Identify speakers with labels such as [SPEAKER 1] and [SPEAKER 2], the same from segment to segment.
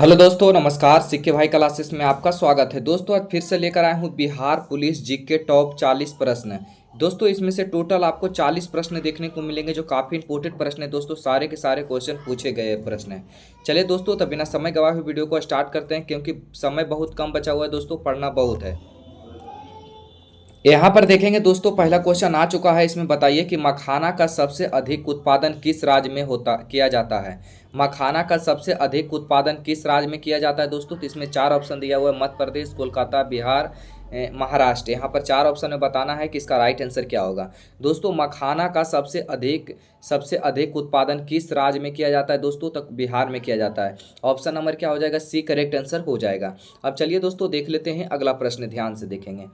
[SPEAKER 1] Hello दोस्तों, नमस्कार। सिक्के भाई क्लासेस में आपका स्वागत है। दोस्तों आज फिर से लेकर आया हूँ बिहार पुलिस जीके टॉप 40 प्रश्न। दोस्तों इसमें से टोटल आपको 40 प्रश्न देखने को मिलेंगे जो काफ़ी इंपॉर्टेंट प्रश्न है। दोस्तों सारे के सारे क्वेश्चन पूछे गए प्रश्न हैं। चलिए दोस्तों, तो बिना समय गवाए हुए वीडियो को स्टार्ट करते हैं क्योंकि समय बहुत कम बचा हुआ है। दोस्तों पढ़ना बहुत है। यहाँ पर देखेंगे दोस्तों, पहला क्वेश्चन आ चुका है। इसमें बताइए कि मखाना का सबसे अधिक उत्पादन किस राज्य में किया जाता है। मखाना का सबसे अधिक उत्पादन किस राज्य में किया जाता है दोस्तों। तो इसमें चार ऑप्शन दिया हुआ है: मध्य प्रदेश, कोलकाता, बिहार, महाराष्ट्र। यहाँ पर चार ऑप्शन में बताना है कि इसका राइट आंसर क्या होगा। दोस्तों मखाना का सबसे अधिक उत्पादन किस राज्य में किया जाता है दोस्तों। तक बिहार में किया जाता है। ऑप्शन नंबर क्या हो जाएगा? सी करेक्ट आंसर हो जाएगा। अब चलिए दोस्तों देख लेते हैं अगला प्रश्न, ध्यान से देखेंगे।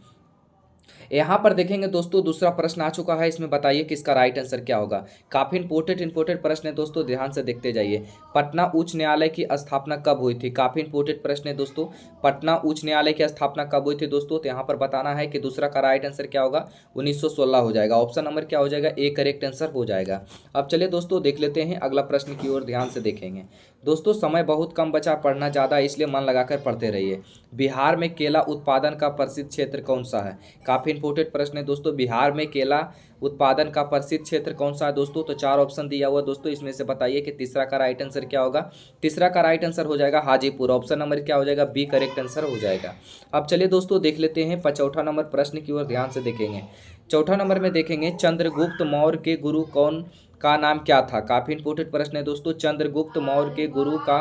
[SPEAKER 1] यहाँ पर देखेंगे दोस्तों, दूसरा प्रश्न आ चुका है। इसमें बताइए कि इसका राइट आंसर क्या होगा। काफी इंपोर्टेंट प्रश्न है दोस्तों, ध्यान से देखते जाइए। पटना उच्च न्यायालय की स्थापना कब हुई थी? काफी इंपोर्टेंट प्रश्न है दोस्तों। पटना उच्च न्यायालय की स्थापना कब हुई थी दोस्तों। तो यहाँ पर बताना है कि दूसरा का राइट आंसर क्या होगा। 1916 हो जाएगा। ऑप्शन नंबर क्या हो जाएगा? ए करेक्ट आंसर हो जाएगा। अब चलिए दोस्तों देख लेते हैं अगला प्रश्न की ओर, ध्यान से देखेंगे। दोस्तों समय बहुत कम बचा, पढ़ना ज़्यादा, इसलिए मन लगाकर पढ़ते रहिए। बिहार में केला उत्पादन का प्रसिद्ध क्षेत्र कौन सा है? काफ़ी इंपोर्टेंट प्रश्न है दोस्तों। बिहार में केला उत्पादन का प्रसिद्ध क्षेत्र कौन सा है दोस्तों। तो चार ऑप्शन दिया हुआ दोस्तों, इसमें से बताइए कि तीसरा का राइट आंसर क्या होगा। तीसरा का राइट आंसर हो जाएगा हाजीपुर। ऑप्शन नंबर क्या हो जाएगा? बी करेक्ट आंसर हो जाएगा। अब चलिए दोस्तों देख लेते हैं चौथा नंबर प्रश्न की ओर, ध्यान से देखेंगे। चौथा नंबर में देखेंगे, चंद्रगुप्त मौर्य के गुरु कौन का नाम क्या था? काफ़ी इंपोर्टेंट प्रश्न है दोस्तों। चंद्रगुप्त मौर्य के गुरु का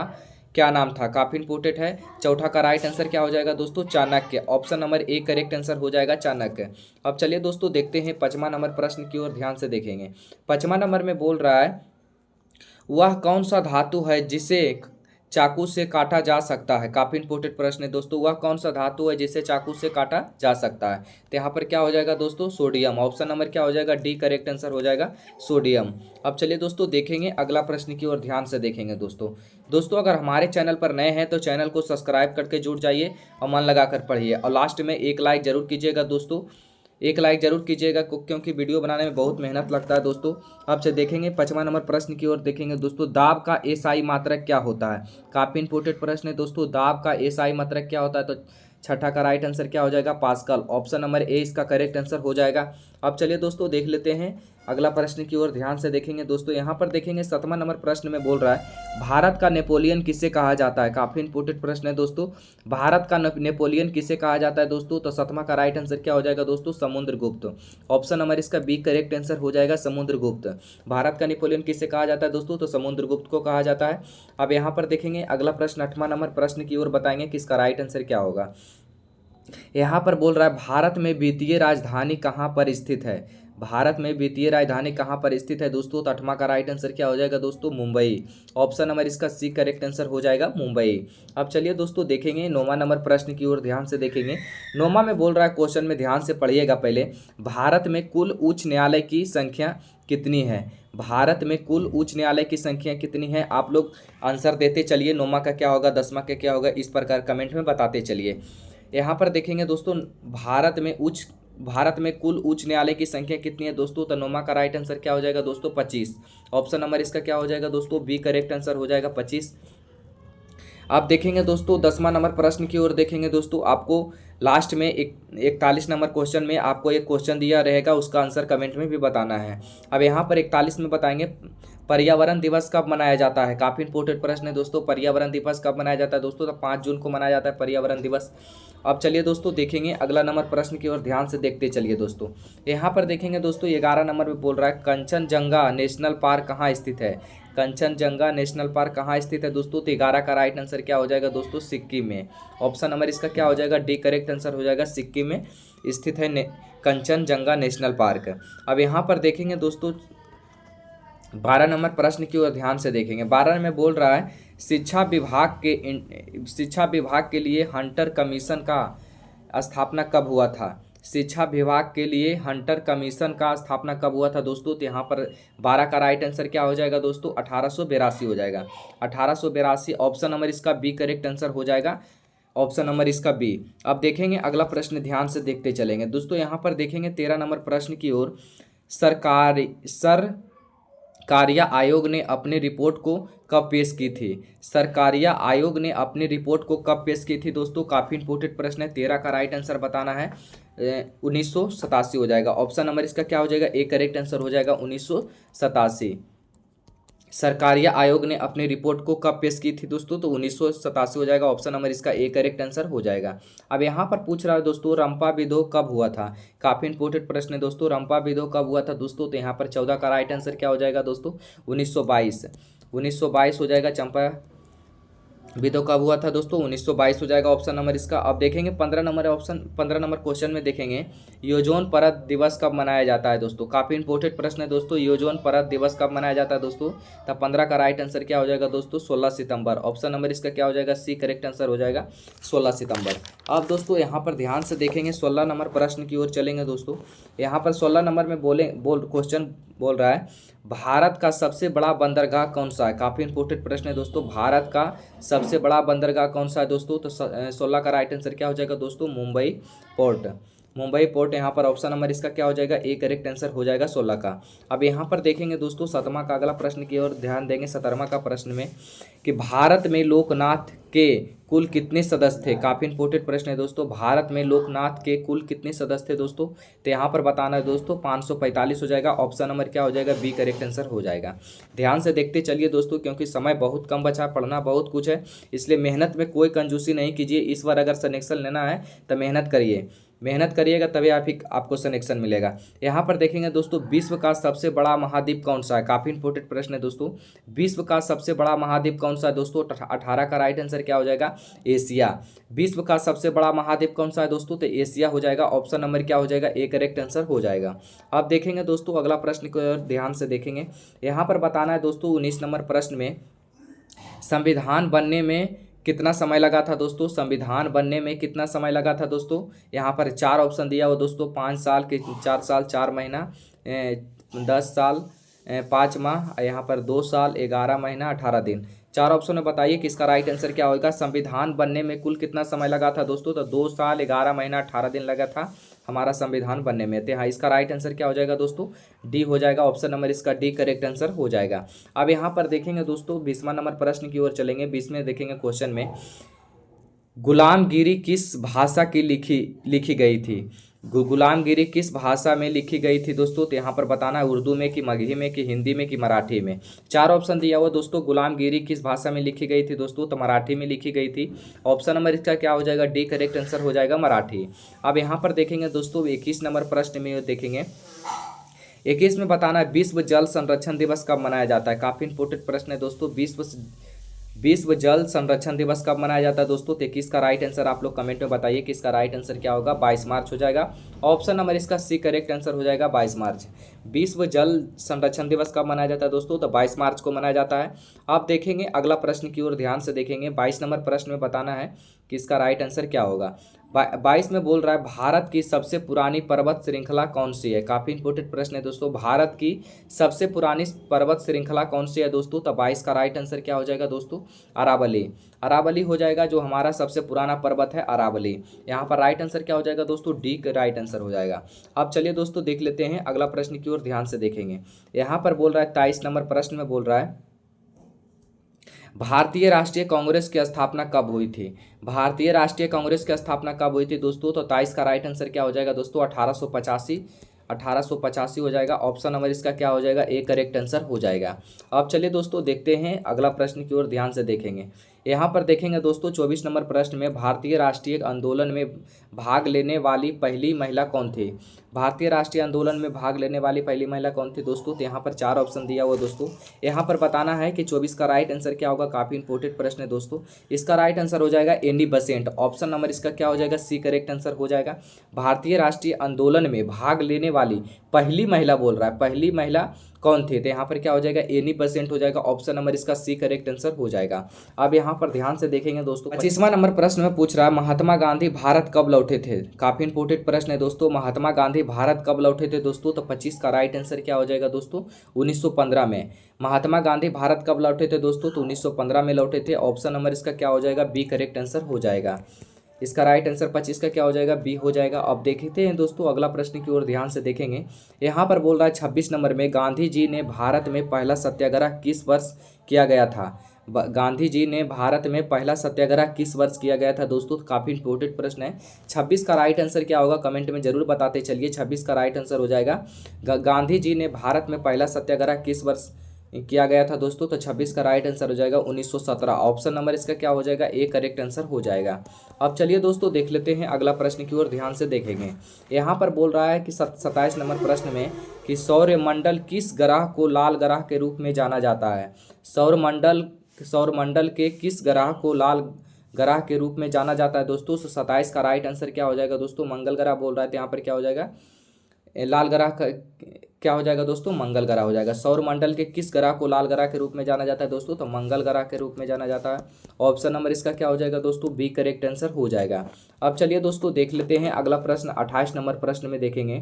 [SPEAKER 1] क्या नाम था? काफ़ी इंपोर्टेंट है। चौथा का राइट आंसर क्या हो जाएगा दोस्तों? Chanakya. Option number A correct answer हो जाएगा, चाणक्य। अब चलिए दोस्तों देखते हैं पाँचवा नंबर प्रश्न की ओर, ध्यान से देखेंगे। पाँचवा नंबर में बोल रहा है, वह कौन सा धातु है जिसे चाकू से काटा जा सकता है? काफ़ी इंपोर्टेंट प्रश्न है दोस्तों। वह कौन सा धातु है जिसे चाकू से काटा जा सकता है? तो यहाँ पर क्या हो जाएगा दोस्तों? सोडियम। ऑप्शन नंबर क्या हो जाएगा? डी करेक्ट आंसर हो जाएगा, सोडियम। अब चलिए दोस्तों देखेंगे अगला प्रश्न की ओर, ध्यान से देखेंगे दोस्तों अगर हमारे चैनल पर नए हैं तो चैनल को सब्सक्राइब करके जुड़ जाइए और मन लगाकर पढ़िए। और लास्ट में एक लाइक जरूर कीजिएगा दोस्तों, एक लाइक जरूर कीजिएगा क्योंकि वीडियो बनाने में बहुत मेहनत लगता है दोस्तों। अब से देखेंगे पाँचवा नंबर प्रश्न की ओर देखेंगे दोस्तों। दाब का एसआई मात्रक क्या होता है? काफ़ी इंपोर्टेंट प्रश्न है दोस्तों। दाब का एसआई मात्रक क्या होता है? तो छठा का राइट आंसर क्या हो जाएगा? पास्कल। ऑप्शन नंबर ए इसका करेक्ट आंसर हो जाएगा। अब चलिए दोस्तों देख लेते हैं अगला प्रश्न की ओर, ध्यान से देखेंगे दोस्तों। यहाँ पर देखेंगे सातवां नंबर प्रश्न में बोल रहा है, भारत का नेपोलियन किसे कहा जाता है? काफ़ी इंपोर्टेंट प्रश्न है दोस्तों। भारत का नेपोलियन किसे कहा जाता है दोस्तों। तो सातवां का राइट आंसर क्या हो जाएगा दोस्तों? समुद्रगुप्त। ऑप्शन नंबर इसका बी करेक्ट आंसर हो जाएगा, समुद्रगुप्त। भारत का नेपोलियन किसे कहा जाता है दोस्तों। तो समुद्रगुप्त को कहा जाता है। अब यहाँ पर देखेंगे अगला प्रश्न, आठवां नंबर प्रश्न की ओर, बताएंगे कि इसका राइट आंसर क्या होगा। यहाँ पर बोल रहा है, भारत में वित्तीय राजधानी कहाँ पर स्थित है? भारत में वित्तीय राजधानी कहाँ पर स्थित है दोस्तों। तो आठवां का राइट आंसर क्या हो जाएगा दोस्तों? मुंबई। ऑप्शन नंबर इसका सी करेक्ट आंसर हो जाएगा, मुंबई। अब चलिए दोस्तों देखेंगे नौवां नंबर प्रश्न की ओर, ध्यान से देखेंगे। नौवां में बोल रहा है, क्वेश्चन में ध्यान से पढ़िएगा पहले, भारत में कुल उच्च न्यायालय की संख्या कितनी है? भारत में कुल उच्च न्यायालय की संख्या कितनी है? आप लोग आंसर देते चलिए। नौवां का क्या होगा, दसवां का क्या होगा, इस प्रकार कमेंट में बताते चलिए। यहाँ पर देखेंगे दोस्तों, भारत में कुल उच्च न्यायालय की संख्या कितनी है दोस्तों। तो नौवां का राइट आंसर क्या हो जाएगा दोस्तों? 25। ऑप्शन नंबर इसका क्या हो जाएगा दोस्तों? बी करेक्ट आंसर हो जाएगा, 25। आप देखेंगे दोस्तों दसवां नंबर प्रश्न की ओर देखेंगे दोस्तों। आपको लास्ट में 41 नंबर क्वेश्चन में आपको एक क्वेश्चन दिया रहेगा, उसका आंसर कमेंट में भी बताना है। अब यहाँ पर 41 में बताएंगे, पर्यावरण दिवस कब मनाया जाता है? काफ़ी इंपोर्टेंट प्रश्न है दोस्तों। पर्यावरण दिवस कब मनाया जाता है दोस्तों। तो 5 जून को मनाया जाता है पर्यावरण दिवस। अब चलिए दोस्तों देखेंगे अगला नंबर प्रश्न की ओर, ध्यान से देखते चलिए दोस्तों। यहाँ पर देखेंगे दोस्तों 11 नंबर में बोल रहा है, कंचनजंगा नेशनल पार्क कहाँ स्थित है? कंचनजंगा नेशनल पार्क कहाँ स्थित है दोस्तों। तो 11 का राइट आंसर क्या हो जाएगा दोस्तों? सिक्किम में। ऑप्शन नंबर इसका क्या हो जाएगा? डी करेक्ट आंसर हो जाएगा, सिक्किम में स्थित है कंचनजंगा नेशनल पार्क। अब यहाँ पर देखेंगे दोस्तों 12 नंबर प्रश्न की ओर, ध्यान से देखेंगे। 12 में बोल रहा है, शिक्षा विभाग के लिए हंटर कमीशन का स्थापना कब हुआ था? शिक्षा विभाग के लिए हंटर कमीशन का स्थापना कब हुआ था दोस्तों। तो यहाँ पर 12 का राइट आंसर क्या हो जाएगा दोस्तों? 1882 हो जाएगा, 1882। ऑप्शन नंबर इसका बी करेक्ट आंसर हो जाएगा, ऑप्शन नंबर इसका बी। अब देखेंगे अगला प्रश्न, ध्यान से देखते चलेंगे दोस्तों। यहाँ पर देखेंगे 13 नंबर प्रश्न की ओर, कारिया आयोग ने अपनी रिपोर्ट को कब पेश की थी? सरकारिया आयोग ने अपनी रिपोर्ट को कब पेश की थी दोस्तों? काफ़ी इंपोर्टेंट प्रश्न है। 13 का राइट आंसर बताना है। 1987 हो जाएगा। ऑप्शन नंबर इसका क्या हो जाएगा? ए करेक्ट आंसर हो जाएगा 1987। सरकारिया आयोग ने अपनी रिपोर्ट को कब पेश की थी दोस्तों? तो 1987 हो जाएगा। ऑप्शन नंबर इसका ए करेक्ट आंसर हो जाएगा। अब यहाँ पर पूछ रहा है दोस्तों, रंपा विद्रोह कब हुआ था? काफ़ी इंपोर्टेंट प्रश्न है दोस्तों। रंपा विद्रोह कब हुआ था दोस्तों? तो यहाँ पर 14 का राइट आंसर क्या हो जाएगा दोस्तों? 1922 हो जाएगा। चंपा विद्रोह कब हुआ था दोस्तों? 1922 हो जाएगा। ऑप्शन नंबर इसका। अब देखेंगे 15 नंबर क्वेश्चन में देखेंगे योजोन परत दिवस कब मनाया जाता है दोस्तों? काफ़ी इंपोर्टेंट प्रश्न है दोस्तों। योजोन परत दिवस कब मनाया जाता है दोस्तों? तब 15 का राइट आंसर क्या हो जाएगा दोस्तों? 16 सितंबर। ऑप्शन नंबर इसका क्या हो जाएगा? सी करेक्ट आंसर हो जाएगा 16 सितंबर। अब दोस्तों यहाँ पर ध्यान से देखेंगे, 16 नंबर प्रश्न की ओर चलेंगे दोस्तों। यहाँ पर 16 नंबर में क्वेश्चन बोल रहा है, भारत का सबसे बड़ा बंदरगाह कौन सा है? काफ़ी इंपोर्टेंट प्रश्न है दोस्तों। भारत का सबसे बड़ा बंदरगाह कौन सा है दोस्तों? तो 16 का राइट आंसर क्या हो जाएगा दोस्तों? मुंबई पोर्ट। मुंबई पोर्ट यहाँ पर ऑप्शन नंबर इसका क्या हो जाएगा? ए करेक्ट आंसर हो जाएगा 16 का। अब यहाँ पर देखेंगे दोस्तों 17वां का अगला प्रश्न की ओर ध्यान देंगे। 17वां का प्रश्न में कि भारत में लोकनाथ के कुल कितने सदस्य थे? काफ़ी इंपोर्टेंट प्रश्न है दोस्तों। भारत में लोकनाथ के कुल कितने सदस्य थे दोस्तों? तो यहाँ पर बताना है दोस्तों 545 हो जाएगा। ऑप्शन नंबर क्या हो जाएगा? बी करेक्ट आंसर हो जाएगा। ध्यान से देखते चलिए दोस्तों, क्योंकि समय बहुत कम बचा, पढ़ना बहुत कुछ है, इसलिए मेहनत में कोई कंजूसी नहीं कीजिए। इस बार अगर सिलेक्शन लेना है तो मेहनत करिए, मेहनत करिएगा तभी आपको सिलेक्शन मिलेगा। यहाँ पर देखेंगे दोस्तों, विश्व का सबसे बड़ा महाद्वीप कौन सा है? काफ़ी इंपोर्टेंट प्रश्न है दोस्तों। विश्व का सबसे बड़ा महाद्वीप कौन सा है दोस्तों? 18 का राइट आंसर क्या हो जाएगा? एशिया। विश्व का सबसे बड़ा महाद्वीप कौन सा है दोस्तों? तो एशिया हो जाएगा। ऑप्शन नंबर क्या हो जाएगा? ए करेक्ट आंसर हो जाएगा। अब देखेंगे दोस्तों अगला प्रश्न को ध्यान से देखेंगे। यहाँ पर बताना है दोस्तों 19 नंबर प्रश्न में, संविधान बनने में कितना समय लगा था दोस्तों? संविधान बनने में कितना समय लगा था दोस्तों? यहाँ पर 4 ऑप्शन दिया हुआ दोस्तों। 5 साल के 4 साल 4 महीना, 10 साल 5 माह, यहाँ पर 2 साल 11 महीना 18 दिन। 4 ऑप्शन में बताइए कि इसका राइट आंसर क्या होगा? संविधान बनने में कुल कितना समय लगा था दोस्तों? तो 2 साल 11 महीना 18 दिन लगा था हमारा संविधान बनने में। तो हाँ, इसका राइट आंसर क्या हो जाएगा दोस्तों? डी हो जाएगा। ऑप्शन नंबर इसका डी करेक्ट आंसर हो जाएगा। अब यहाँ पर देखेंगे दोस्तों 20वां नंबर प्रश्न की ओर चलेंगे। 20 देखेंगे क्वेश्चन में, गुलामगिरी किस भाषा की लिखी गई थी? गुलामगिरी किस भाषा में लिखी गई थी दोस्तों? तो यहाँ पर बताना है उर्दू में कि मगही में कि हिंदी में कि मराठी में। 4 ऑप्शन दिया हुआ दोस्तों। गुलामगिरी किस भाषा में लिखी गई थी दोस्तों? तो मराठी में लिखी गई थी। ऑप्शन नंबर इसका क्या हो जाएगा? डी करेक्ट आंसर हो जाएगा मराठी। अब यहाँ पर देखेंगे दोस्तों 21 नंबर प्रश्न में देखेंगे। 21 में बताना है विश्व जल संरक्षण दिवस कब मनाया जाता है? काफ़ी इंपोर्टेंट प्रश्न है दोस्तों। विश्व जल संरक्षण दिवस कब मनाया जाता है दोस्तों? तो किसका राइट आंसर आप लोग कमेंट में बताइए कि इसका राइट आंसर क्या होगा? 22 मार्च हो जाएगा। ऑप्शन नंबर इसका सी करेक्ट आंसर हो जाएगा 22 मार्च। विश्व जल संरक्षण दिवस कब मनाया जाता है दोस्तों? तो 22 मार्च को मनाया जाता है। आप देखेंगे अगला प्रश्न की ओर ध्यान से देखेंगे। 22 नंबर प्रश्न में बताना है कि इसका राइट आंसर क्या होगा। 22 में बोल रहा है भारत की सबसे पुरानी पर्वत श्रृंखला कौन सी है? काफ़ी इंपोर्टेंट प्रश्न है दोस्तों। भारत की सबसे पुरानी पर्वत श्रृंखला कौन सी है दोस्तों? तो 22 का राइट आंसर क्या हो जाएगा दोस्तों? अरावली। अरावली हो जाएगा, जो हमारा सबसे पुराना पर्वत है अरावली। यहाँ पर राइट आंसर क्या हो जाएगा दोस्तों? डी का राइट आंसर हो जाएगा। अब चलिए दोस्तों देख लेते हैं अगला प्रश्न की ओर ध्यान से देखेंगे। यहाँ पर बोल रहा है 23 नंबर प्रश्न में बोल रहा है, भारतीय राष्ट्रीय कांग्रेस की स्थापना कब हुई थी? भारतीय राष्ट्रीय कांग्रेस की स्थापना कब हुई थी दोस्तों? तो 23 का राइट आंसर क्या हो जाएगा दोस्तों? 1885 हो जाएगा। ऑप्शन नंबर इसका क्या हो जाएगा? ए करेक्ट आंसर हो जाएगा। अब चलिए दोस्तों देखते हैं अगला प्रश्न की ओर ध्यान से देखेंगे। यहाँ पर देखेंगे दोस्तों 24 नंबर प्रश्न में, भारतीय राष्ट्रीय आंदोलन में भाग लेने वाली पहली महिला कौन थी? भारतीय राष्ट्रीय आंदोलन में भाग लेने वाली पहली महिला कौन थी दोस्तों? तो यहाँ पर 4 ऑप्शन दिया हुआ दोस्तों। यहाँ पर बताना है कि 24 का राइट आंसर क्या होगा। काफ़ी इंपोर्टेंट प्रश्न है दोस्तों। इसका राइट आंसर हो जाएगा एनी बेसेंट। ऑप्शन नंबर इसका क्या हो जाएगा? सी करेक्ट आंसर हो जाएगा। भारतीय राष्ट्रीय आंदोलन में भाग लेने वाली पहली महिला बोल रहा है, पहली महिला कौन थी? तो यहाँ पर क्या हो जाएगा? एनी बेसेंट हो जाएगा। ऑप्शन नंबर इसका सी करेक्ट आंसर हो जाएगा। अब यहाँ पर ध्यान से देखेंगे दोस्तों 25वां नंबर प्रश्न में पूछ रहा है, महात्मा गांधी भारत कब लौटे थे? काफी इंपोर्टेंट प्रश्न है दोस्तों। महात्मा गांधी भारत कब लौटे थे दोस्तों? तो 25 का राइट आंसर क्या हो जाएगा दोस्तों? 1915 में। महात्मा गांधी भारत कब लौटे थे दोस्तों? तो 1915 में लौटे थे। ऑप्शन नंबर इसका क्या हो जाएगा? बी करेक्ट आंसर हो जाएगा। इसका राइट आंसर 25 का क्या हो जाएगा, बी हो जाएगा। अब देखते हैं दोस्तों अगला प्रश्न की ओर ध्यान से देखेंगे। यहाँ पर बोल रहा है 26 नंबर में, गांधी जी ने भारत में पहला सत्याग्रह किस वर्ष किया गया था। गांधी जी ने भारत में पहला सत्याग्रह किस वर्ष किया गया था दोस्तों, काफ़ी इंपॉर्टेंट प्रश्न है। 26 का राइट आंसर क्या होगा कमेंट में जरूर बताते चलिए। 26 का राइट आंसर हो जाएगा गांधी जी ने भारत में पहला सत्याग्रह किस वर्ष किया गया था दोस्तों, तो 26 का राइट आंसर हो जाएगा 1917। ऑप्शन नंबर इसका क्या हो जाएगा, ए करेक्ट आंसर हो जाएगा। अब चलिए दोस्तों देख लेते हैं अगला प्रश्न की ओर ध्यान से देखेंगे। यहाँ पर बोल रहा है कि 27 नंबर प्रश्न में कि सौरमंडल किस ग्रह को लाल ग्रह के रूप में जाना जाता है। सौरमंडल के किस ग्रह को लाल ग्रह के रूप में जाना जाता है दोस्तों। 27 का राइट आंसर क्या हो जाएगा दोस्तों, मंगल ग्रह बोल रहा है, तो यहाँ पर क्या हो जाएगा, लाल ग्रह का क्या हो जाएगा दोस्तों, मंगल ग्रह हो जाएगा। सौरमंडल के किस ग्रह को लाल ग्रह के रूप में जाना जाता है दोस्तों, तो मंगल ग्रह के रूप में जाना जाता है। ऑप्शन नंबर इसका क्या हो जाएगा दोस्तों, बी करेक्ट आंसर हो जाएगा। अब चलिए दोस्तों देख लेते हैं अगला प्रश्न 28 नंबर प्रश्न में देखेंगे।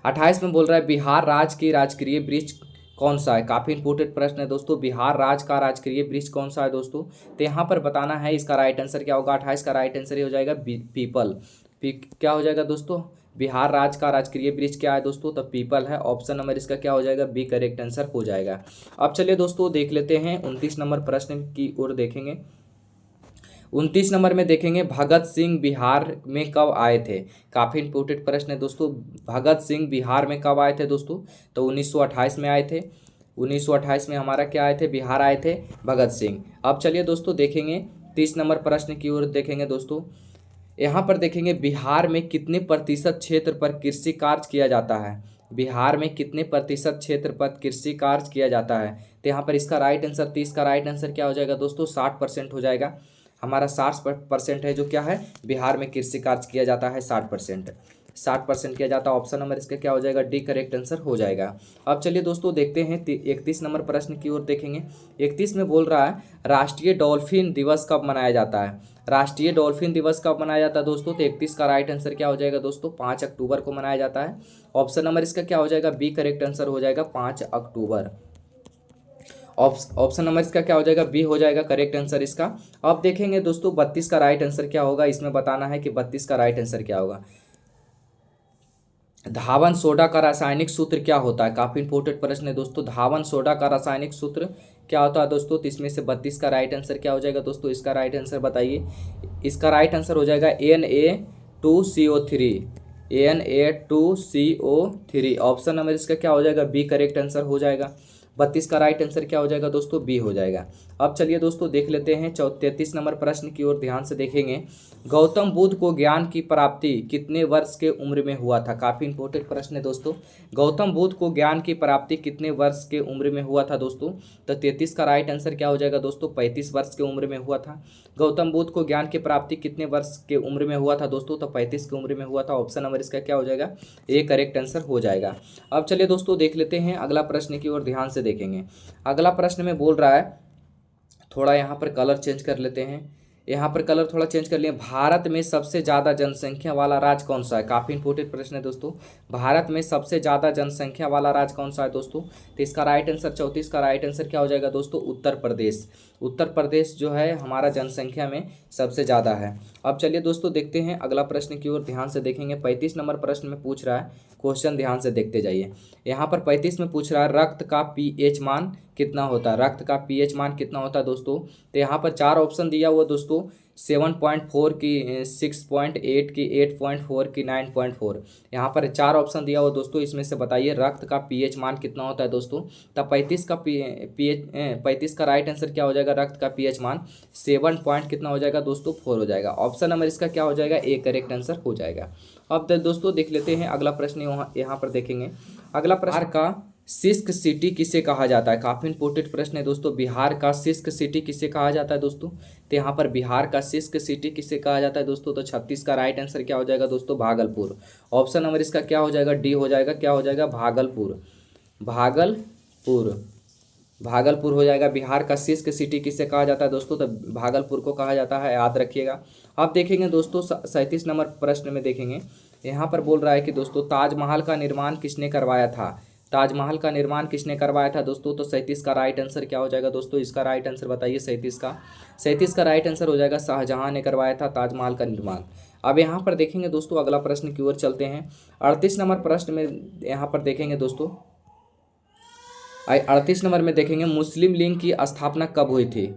[SPEAKER 1] 28 में बोल रहा है बिहार राज्य की राजकीय वृक्ष कौन सा है। काफ़ी इंपॉर्टेंट प्रश्न है दोस्तों, बिहार राज्य का राजकीय वृक्ष कौन सा है दोस्तों, तो यहाँ पर बताना है इसका राइट आंसर क्या होगा। 28 का राइट आंसर ये हो जाएगा पीपल। क्या हो जाएगा दोस्तों, बिहार राज्य का राजकीय वृक्ष क्या है दोस्तों, तो पीपल है। ऑप्शन नंबर इसका क्या हो जाएगा, बी करेक्ट आंसर हो जाएगा। अब चलिए दोस्तों देख लेते हैं 29 नंबर प्रश्न की ओर देखेंगे। 29 नंबर में देखेंगे भगत सिंह बिहार में कब आए थे। काफ़ी इंपॉर्टेंट प्रश्न है दोस्तों, भगत सिंह बिहार में कब आए थे दोस्तों, तो 1928 में आए थे। 1928 में हमारा क्या आए थे, बिहार आए थे भगत सिंह। अब चलिए दोस्तों देखेंगे 30 नंबर प्रश्न की ओर देखेंगे दोस्तों। यहाँ पर देखेंगे बिहार में कितने प्रतिशत क्षेत्र पर कृषि कार्य किया जाता है। बिहार में कितने प्रतिशत क्षेत्र पर कृषि कार्य किया जाता है, तो यहाँ पर इसका राइट आंसर 30 का राइट आंसर क्या हो जाएगा दोस्तों, 60% हो जाएगा। हमारा 60% है जो क्या है, बिहार में कृषि कार्य किया जाता है 60% किया जाता है। ऑप्शन नंबर इसका क्या हो जाएगा, डी करेक्ट आंसर हो जाएगा। अब चलिए दोस्तों देखते हैं 31 नंबर प्रश्न की ओर देखेंगे। 31 में बोल रहा है राष्ट्रीय डॉल्फिन दिवस कब मनाया जाता है। राष्ट्रीय डॉल्फिन दिवस कब मनाया जाता है दोस्तों, तो 31 का राइट आंसर क्या हो जाएगा दोस्तों, 5 अक्टूबर को मनाया जाता है। ऑप्शन नंबर इसका क्या हो जाएगा, बी करेक्ट आंसर हो जाएगा 5 अक्टूबर। ऑप्शन नंबर इसका क्या हो जाएगा, बी हो जाएगा करेक्ट आंसर इसका। अब देखेंगे दोस्तों 32 का राइट आंसर क्या होगा, इसमें बताना है कि 32 का राइट आंसर क्या होगा। धावन सोडा का रासायनिक सूत्र क्या होता है। काफ़ी इंपॉर्टेंट प्रश्न है दोस्तों, धावन सोडा का रासायनिक सूत्र क्या होता है दोस्तों, तो इसमें से 32 का राइट आंसर क्या हो जाएगा दोस्तों, इसका राइट आंसर बताइए। इसका राइट आंसर हो जाएगा Na2CO3। Na2CO3। ऑप्शन नंबर इसका क्या हो जाएगा, बी करेक्ट आंसर हो जाएगा। 32 का राइट आंसर क्या हो जाएगा दोस्तों, बी हो जाएगा। अब चलिए दोस्तों देख लेते हैं 33 नंबर प्रश्न की ओर ध्यान से देखेंगे। गौतम बुद्ध को ज्ञान की प्राप्ति कितने वर्ष के उम्र में हुआ था। काफ़ी इंपॉर्टेंट प्रश्न है दोस्तों, गौतम बुद्ध को ज्ञान की प्राप्ति कितने वर्ष के उम्र में हुआ था दोस्तों, तो 33 का राइट आंसर क्या हो जाएगा दोस्तों, 35 वर्ष के उम्र में हुआ था। गौतम बुद्ध को ज्ञान की प्राप्ति कितने वर्ष के उम्र में हुआ था दोस्तों, तो 35 की उम्र में हुआ था। ऑप्शन नंबर इसका क्या हो जाएगा, ए करेक्ट आंसर हो जाएगा। अब चलिए दोस्तों देख लेते हैं अगला प्रश्न की ओर ध्यान से देखेंगे। अगला प्रश्न में बोल रहा है, थोड़ा यहाँ पर कलर चेंज कर लेते हैं, यहाँ पर कलर थोड़ा चेंज कर लिए। भारत में सबसे ज़्यादा जनसंख्या वाला राज्य कौन सा है। काफ़ी इंपॉर्टेंट प्रश्न है दोस्तों, भारत में सबसे ज़्यादा जनसंख्या वाला राज्य कौन सा है दोस्तों, तो इसका राइट आंसर 34 का राइट आंसर क्या हो जाएगा दोस्तों, उत्तर प्रदेश। उत्तर प्रदेश जो है हमारा जनसंख्या में सबसे ज़्यादा है। अब चलिए दोस्तों देखते हैं अगला प्रश्न की ओर ध्यान से देखेंगे। 35 नंबर प्रश्न में पूछ रहा है, क्वेश्चन ध्यान से देखते जाइए। यहाँ पर 35 में पूछ रहा है रक्त का पीएच मान कितना होता है। रक्त का पीएच मान कितना होता है दोस्तों, तो यहाँ पर 4 ऑप्शन दिया हुआ दोस्तों, 7.4 की, 6.8 की, 8.4 की, 9.4। यहाँ पर 4 ऑप्शन दिया हुआ दोस्तों, इसमें से बताइए रक्त का पीएच मान कितना होता है दोस्तों। तब 35 का राइट आंसर क्या हो जाएगा, रक्त का पीएच मान 7 पॉइंट कितना हो जाएगा दोस्तों, 4 हो जाएगा। ऑप्शन नंबर इसका क्या हो जाएगा, ए करेक्ट आंसर हो जाएगा। अब दोस्तों देख लेते हैं अगला प्रश्न, यहाँ पर देखेंगे। अगला प्रश्न का शुष्क सिटी किसे कहा जाता है। काफ़ी इंपॉर्टेंट प्रश्न है दोस्तों, बिहार का शुष्क सिटी किसे कहा जाता है दोस्तों, तो यहाँ पर बिहार का शुष्क सिटी किसे कहा जाता है दोस्तों, तो 36 का राइट आंसर क्या हो जाएगा दोस्तों, भागलपुर। ऑप्शन नंबर इसका क्या हो जाएगा, डी हो जाएगा। क्या हो जाएगा, भागलपुर। भागलपुर हो जाएगा। बिहार का शुष्क सिटी किसे कहा जाता है दोस्तों, तो भागलपुर को कहा जाता है, याद रखिएगा। अब देखेंगे दोस्तों 37 नंबर प्रश्न में देखेंगे। यहाँ पर बोल रहा है कि दोस्तों ताजमहल का निर्माण किसने करवाया था। ताजमहल का निर्माण किसने करवाया था दोस्तों? तो 37 का राइट आंसर क्या हो जाएगा दोस्तों? इसका राइट आंसर बताइए। 37 का राइट आंसर हो जाएगा शाहजहां ने करवाया था ताजमहल का निर्माण। अब यहाँ पर देखेंगे दोस्तों, अगला प्रश्न की ओर चलते हैं। 38 नंबर प्रश्न में यहाँ पर देखेंगे दोस्तों, 38 नंबर में देखेंगे मुस्लिम लीग की स्थापना कब हुई थी?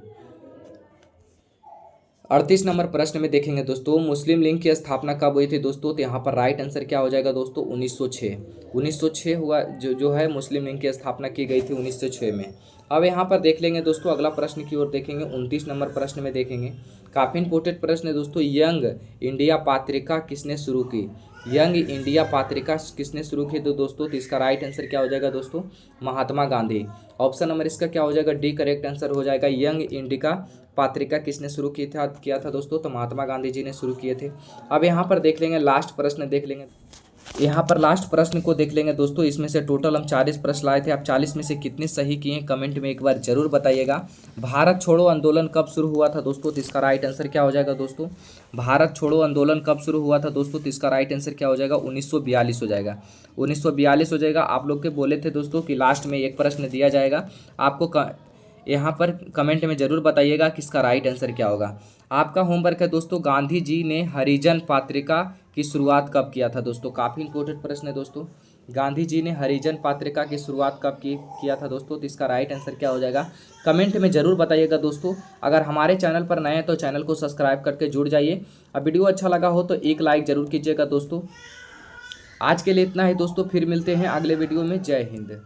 [SPEAKER 1] 38 नंबर प्रश्न में देखेंगे दोस्तों, मुस्लिम लीग की स्थापना कब हुई थी दोस्तों? तो यहाँ पर राइट आंसर क्या हो जाएगा दोस्तों? 1906 हुआ जो है मुस्लिम लीग की स्थापना की गई थी 1906 में। अब यहाँ पर देख लेंगे दोस्तों, अगला प्रश्न की ओर देखेंगे। 29 नंबर प्रश्न में देखेंगे, काफ़ी इंपोर्टेंट प्रश्न है दोस्तों। यंग इंडिया पत्रिका किसने शुरू की? यंग इंडिया पत्रिका किसने शुरू की? तो दोस्तों तो इसका राइट आंसर क्या हो जाएगा दोस्तों? महात्मा गांधी। ऑप्शन नंबर इसका क्या हो जाएगा? डी करेक्ट आंसर हो जाएगा। यंग इंडिया पत्रिका किसने शुरू किया था दोस्तों? तो महात्मा गांधी जी ने शुरू किए थे। अब यहाँ पर देख लेंगे, लास्ट प्रश्न देख लेंगे। यहाँ पर लास्ट प्रश्न को देख लेंगे दोस्तों। इसमें से टोटल हम 40 प्रश्न लाए थे। आप 40 में से कितने सही किए कमेंट में एक बार जरूर बताइएगा। भारत छोड़ो आंदोलन कब शुरू हुआ था दोस्तों? तो इसका राइट आंसर क्या हो जाएगा दोस्तों? भारत छोड़ो आंदोलन कब शुरू हुआ था दोस्तों? तो इसका राइट आंसर क्या हो जाएगा? 1942 हो जाएगा। 1942 हो जाएगा। आप लोग के बोले थे दोस्तों कि लास्ट में एक प्रश्न दिया जाएगा आपको, यहाँ पर कमेंट में ज़रूर बताइएगा कि इसका राइट आंसर क्या होगा। आपका होमवर्क है दोस्तों, गांधी जी ने हरिजन पत्रिका की शुरुआत कब किया था दोस्तों? काफ़ी इंपॉर्टेंट प्रश्न है दोस्तों। गांधी जी ने हरिजन पत्रिका की शुरुआत कब किया था दोस्तों? तो इसका राइट आंसर क्या हो जाएगा? कमेंट में ज़रूर बताइएगा दोस्तों। अगर हमारे चैनल पर नए हैं तो चैनल को सब्सक्राइब करके जुड़ जाइए। अब वीडियो अच्छा लगा हो तो एक लाइक ज़रूर कीजिएगा दोस्तों। आज के लिए इतना ही दोस्तों, फिर मिलते हैं अगले वीडियो में। जय हिंद।